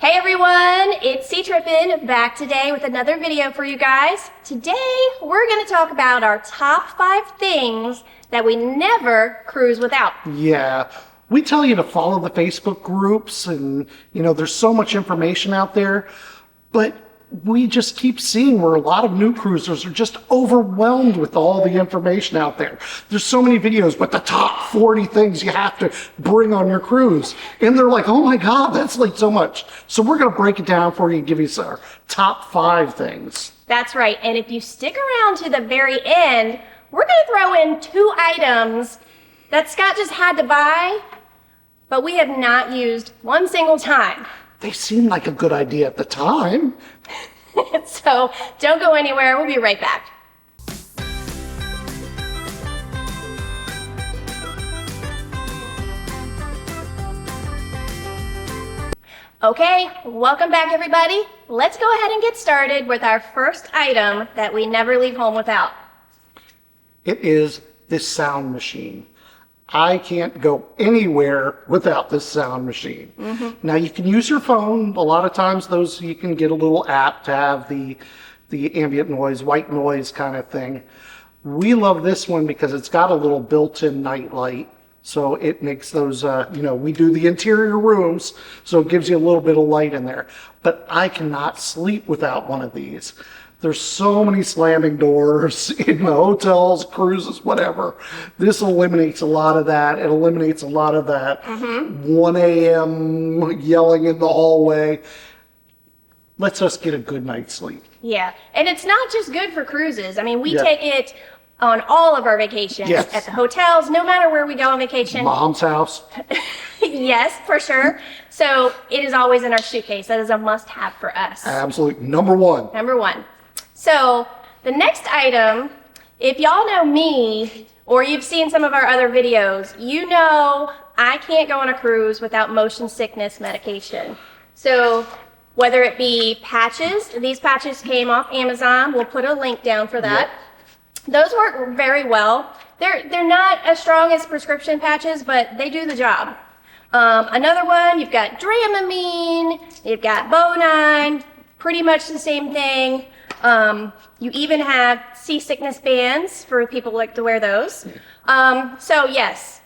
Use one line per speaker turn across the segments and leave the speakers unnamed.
Hey everyone, it's SeaTrippin back today with another video for you guys. Today we're going to talk about our top 5 things that we never cruise without.
Yeah, we tell you to follow the Facebook groups and, there's so much information out there, but we just keep seeing where a lot of new cruisers are just overwhelmed with all the information out there. There's so many videos, but the top 40 things you have to bring on your cruise. And they're like, oh my God, that's like so much. So we're going to break it down for you and give you our top 5 things.
That's right. And if you stick around to the very end, we're going to throw in 2 items that Scott just had to buy, but we have not used one single time.
They seemed like a good idea at the time.
So don't go anywhere. We'll be right back. Okay, welcome back everybody. Let's go ahead and get started with our first item that we never leave home without.
It is this sound machine. I can't go anywhere without this sound machine. Mm-hmm. Now you can use your phone. A lot of times those you can get a little app to have the ambient noise, white noise kind of thing. We love this one because it's got a little built-in night light. So it makes those, we do the interior rooms, so it gives you a little bit of light in there. But I cannot sleep without one of these. There's so many slamming doors in the hotels, cruises, whatever. This eliminates a lot of that. It eliminates a lot of that 1 a.m. yelling in the hallway. Lets us get a good night's sleep.
Yeah, and it's not just good for cruises. I mean, we take it on all of our vacations, at the hotels, no matter where we go on vacation.
Mom's house.
Yes, for sure. So it is always in our suitcase. That is a must-have for us.
Absolutely. Number one.
Number one. So the next item, if y'all know me, or you've seen some of our other videos, you know I can't go on a cruise without motion sickness medication. So whether it be patches, these patches came off Amazon. We'll put a link down for that. Yep. Those work very well. They're not as strong as prescription patches, but they do the job. Another one, you've got Dramamine, you've got Bonine, pretty much the same thing. You even have seasickness bands for people who like to wear those. So yes,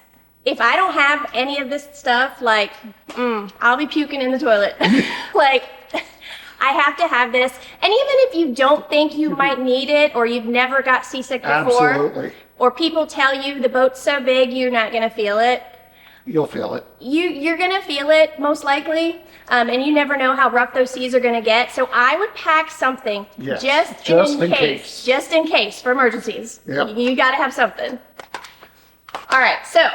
if I don't have any of this stuff, like, I'll be puking in the toilet. Like, I have to have this. And even if you don't think you might need it, or you've never got seasick before,
Absolutely.
Or people tell you the boat's so big you're not going to feel it.
You'll feel it.
You're going to feel it, most likely. And you never know how rough those seas are going to get. So I would pack something just in case. Just in case, for emergencies.
Yep.
You got to have something. All right, so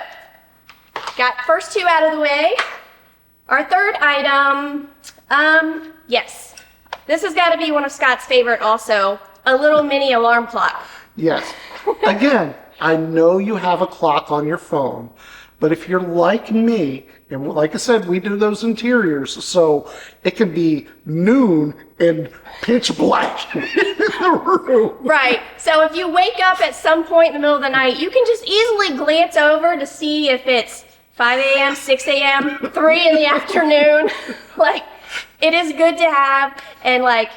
got first 2 out of the way. Our third item, yes. This has got to be one of Scott's favorite also, a little mini alarm clock.
Yes. Again, I know you have a clock on your phone, but if you're like me, and like I said, we do those interiors, so it can be noon and pitch black in the room.
Right. So if you wake up at some point in the middle of the night, you can just easily glance over to see if it's 5 a.m., 6 a.m., 3 in the afternoon. Like, it is good to have, and like,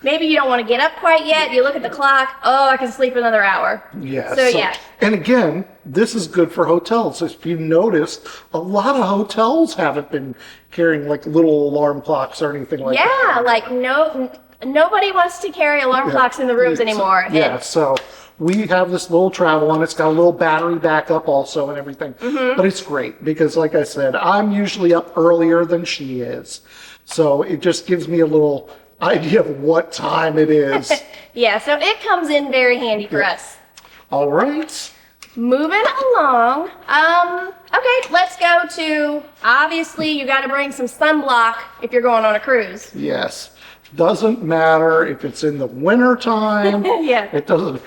maybe you don't want to get up quite yet. You look at the clock. Oh, I can sleep another hour.
Yeah.
So yeah.
And again, this is good for hotels. If you noticed, a lot of hotels haven't been carrying like little alarm clocks or anything like that.
Yeah, like nobody wants to carry alarm clocks in the rooms anymore.
Yeah. So we have this little travel one. It's got a little battery backup also and everything. But it's great because, like I said, I'm usually up earlier than she is. So it just gives me a little idea of what time it is.
Yeah, so it comes in very handy for us.
All right.
Moving along. Okay, let's go to, obviously you got to bring some sunblock if you're going on a cruise.
Yes. Doesn't matter if it's in the winter time.
Yeah.
It doesn't.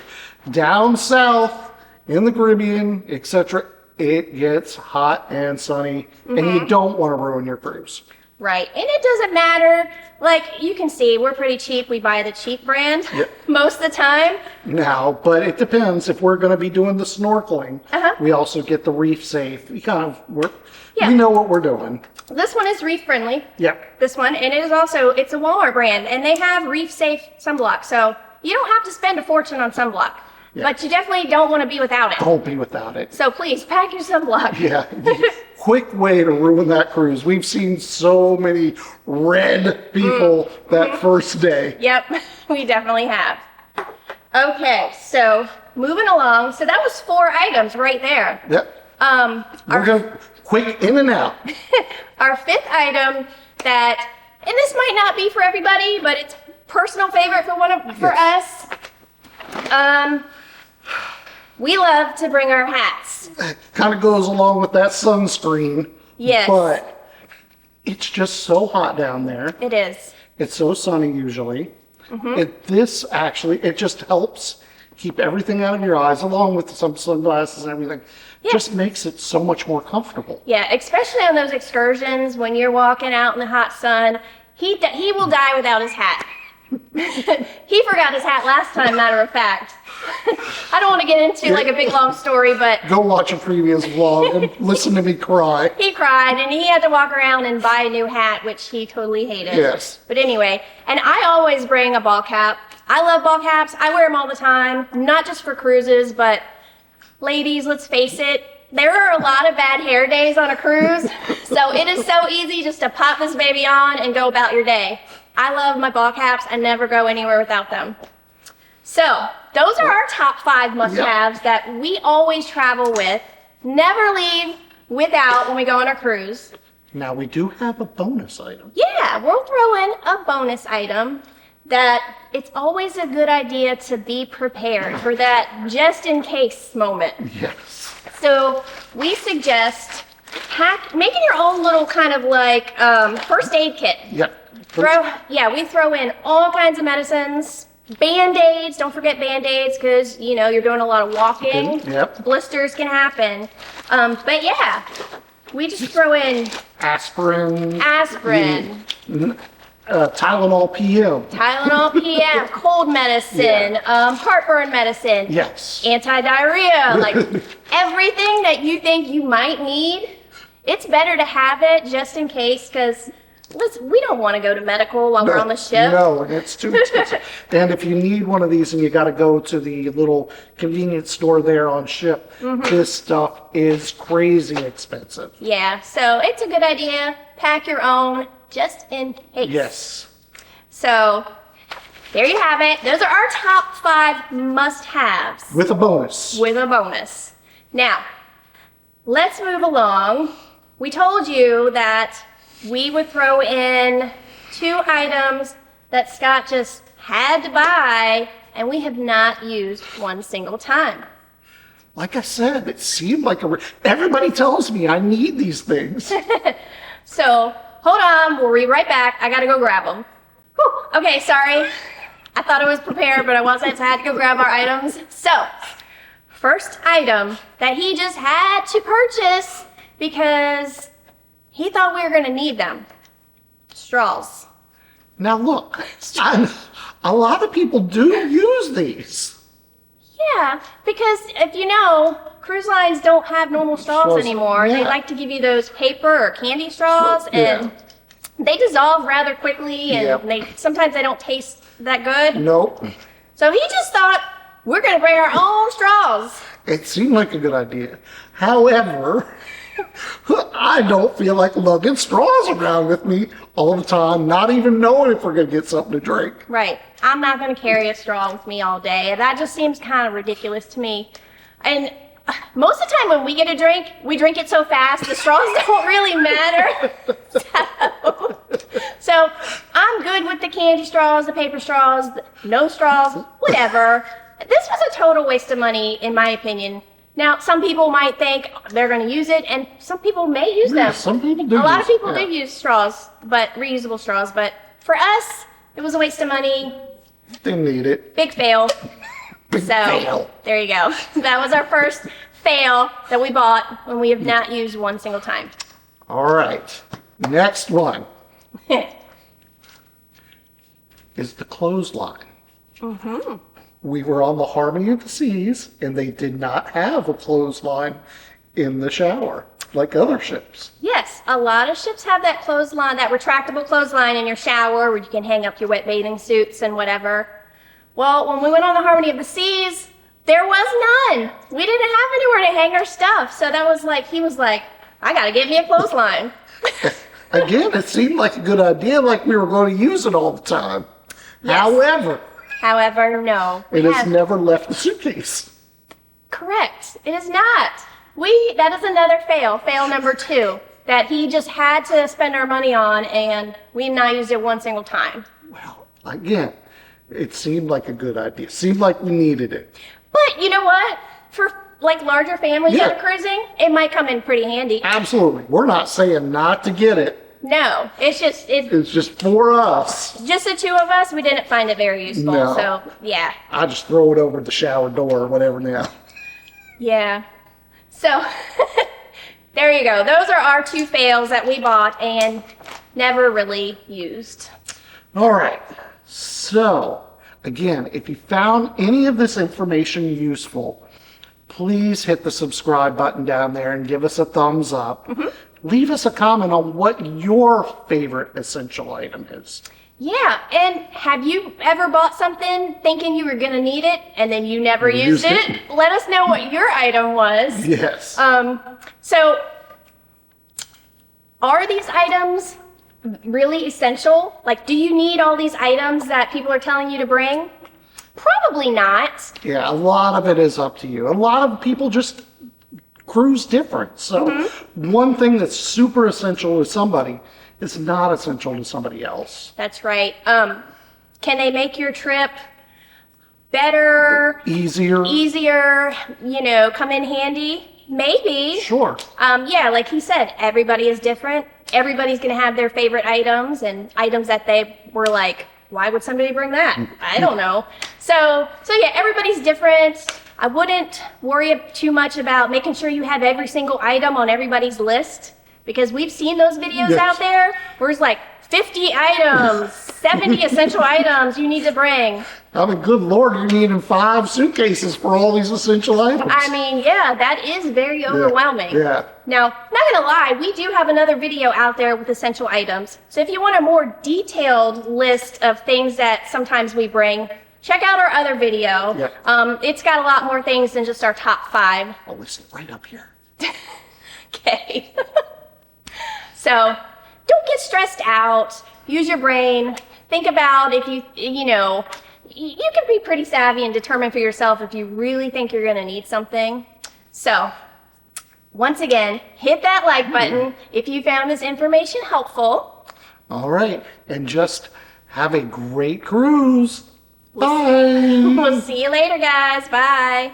Down south in the Caribbean, etc. It gets hot and sunny, and you don't want to ruin your cruise.
Right, and it doesn't matter like you can see, we're pretty cheap. We buy the cheap brand most of the time.
Now, but it depends. If we're going to be doing the snorkeling, we also get the reef safe. We know what we're doing.
This one is reef friendly.
Yep.
This one, and it is also, it's a Walmart brand, and they have reef safe sunblock. So you don't have to spend a fortune on sunblock, but you definitely don't want to be without it.
Don't be without it.
So please pack your sunblock.
Yeah. Quick way to ruin that cruise. We've seen so many red people that first day.
Yep, we definitely have. Okay, so moving along. So that was 4 items right there.
Yep. We're going quick in and out.
Our 5th item that, and this might not be for everybody, but it's personal favorite for us. We love to bring our hats.
Kind of goes along with that sunscreen.
Yes.
But it's just so hot down there.
It is.
It's so sunny usually. It just helps keep everything out of your eyes, along with some sunglasses and everything. Just makes it so much more comfortable.
Yeah, especially on those excursions when you're walking out in the hot sun. He will die without his hat. He forgot his hat last time, matter of fact. I don't want to get into like a big long story, but
go watch a previous vlog and listen to me cry.
He cried and he had to walk around and buy a new hat, which he totally hated.
Yes.
But anyway, and I always bring a ball cap. I love ball caps. I wear them all the time, not just for cruises, but ladies, let's face it, there are a lot of bad hair days on a cruise, so it is so easy just to pop this baby on and go about your day. I love my ball caps. I never go anywhere without them. So those are our top 5 must-haves that we always travel with, never leave without when we go on a cruise.
Now we do have a bonus item.
Yeah, we'll throw in a bonus item that it's always a good idea to be prepared for that just in case moment.
Yes.
So we suggest making your own little kind of like first aid kit.
Yep.
We throw in all kinds of medicines, Band-Aids. Don't forget Band-Aids because, you know, you're doing a lot of walking.
Yep.
Blisters can happen. But yeah, we just throw in
aspirin, Tylenol PM,
cold medicine, heartburn medicine, anti-diarrhea, like everything that you think you might need. It's better to have it just in case because we don't want to go to medical while we're on the ship.
No, it's too expensive. And if you need one of these and you got to go to the little convenience store there on ship, this stuff is crazy expensive.
Yeah, so it's a good idea. Pack your own just in case.
Yes.
So there you have it. Those are our top 5 must-haves.
With a bonus. Now, let's move along. We told you that we would throw in 2 items that Scott just had to buy, and we have not used one single time. Like I said, it seemed like everybody tells me I need these things.
So, hold on, we'll be right back. I gotta go grab them. Whew. Okay, sorry. I thought I was prepared, but I wasn't, so I had to go grab our items. So, first item that he just had to purchase because he thought we were gonna need them. Straws.
Now look, a lot of people do use these.
Yeah, because if you know, cruise lines don't have normal straws anymore.
Yeah.
They like to give you those paper or candy straws, and they dissolve rather quickly, and sometimes they don't taste that good.
Nope.
So he just thought, we're going to bring our own straws.
It seemed like a good idea. However, I don't feel like lugging straws around with me all the time, not even knowing if we're going to get something to drink.
Right. I'm not going to carry a straw with me all day. That just seems kind of ridiculous to me. And most of the time when we get a drink, we drink it so fast, the straws don't really matter. So I'm good with the candy straws, the paper straws, no straws, whatever. This was a total waste of money, in my opinion. Now, some people might think they're going to use it, and some people may use them.
Some people do.
A lot of people do use straws, but reusable straws. But for us, it was a waste of money.
Didn't need it.
Big fail.
Big fail.
There you go. That was our first fail that we bought when we have not used one single time.
All right. Next one. is the Clothesline. We were on the Harmony of the Seas, and they did not have a clothesline in the shower like other ships.
Yes, a lot of ships have that clothesline, that retractable clothesline in your shower where you can hang up your wet bathing suits and whatever. Well, when we went on the Harmony of the Seas, there was none. We didn't have anywhere to hang our stuff. So that was like, he was like, I gotta get me a clothesline.
Again, it seemed like a good idea, like we were going to use it all the time.
Yes. However, no.
It has never left the suitcase.
Correct. It is not. That is another fail. Fail number 2. That he just had to spend our money on, and we have not used it one single time.
Well, again, it seemed like a good idea. Seemed like we needed it.
But you know what? For like larger families that are cruising, it might come in pretty handy.
Absolutely. We're not saying not to get it.
No, it's
just for us.
Just the 2 of us. We didn't find it very useful.
No.
So yeah.
I just throw it over the shower door or whatever now.
Yeah. So there you go. Those are our 2 fails that we bought and never really used.
All right. So again, if you found any of this information useful, please hit the subscribe button down there and give us a thumbs up. Leave us a comment on what your favorite essential item is.
Yeah, and have you ever bought something thinking you were going to need it and then you never used it? Let us know what your item was.
Yes.
So, are these items really essential? Like, do you need all these items that people are telling you to bring? Probably not.
Yeah, a lot of it is up to you. A lot of people just cruise different. So one thing that's super essential to somebody is not essential to somebody else.
That's right. Can they make your trip better?
Easier,
come in handy? Maybe.
Sure.
Yeah, like he said, everybody is different. Everybody's going to have their favorite items and items that they were like, why would somebody bring that? I don't know. So yeah, everybody's different. I wouldn't worry too much about making sure you have every single item on everybody's list, because we've seen those videos out there where it's like 50 items, 70 essential items you need to bring.
I mean, good Lord, you're needing 5 suitcases for all these essential items.
I mean, yeah, that is very overwhelming.
Yeah.
Now, not gonna lie, we do have another video out there with essential items. So if you want a more detailed list of things that sometimes we bring, check out our other video. It's got a lot more things than just our top 5.
Oh, listen, right up here.
Okay. So don't get stressed out. Use your brain. Think about if you can be pretty savvy and determine for yourself if you really think you're going to need something. So once again, hit that like button if you found this information helpful.
All right. And just have a great cruise. Bye.
We'll see you later, guys. Bye.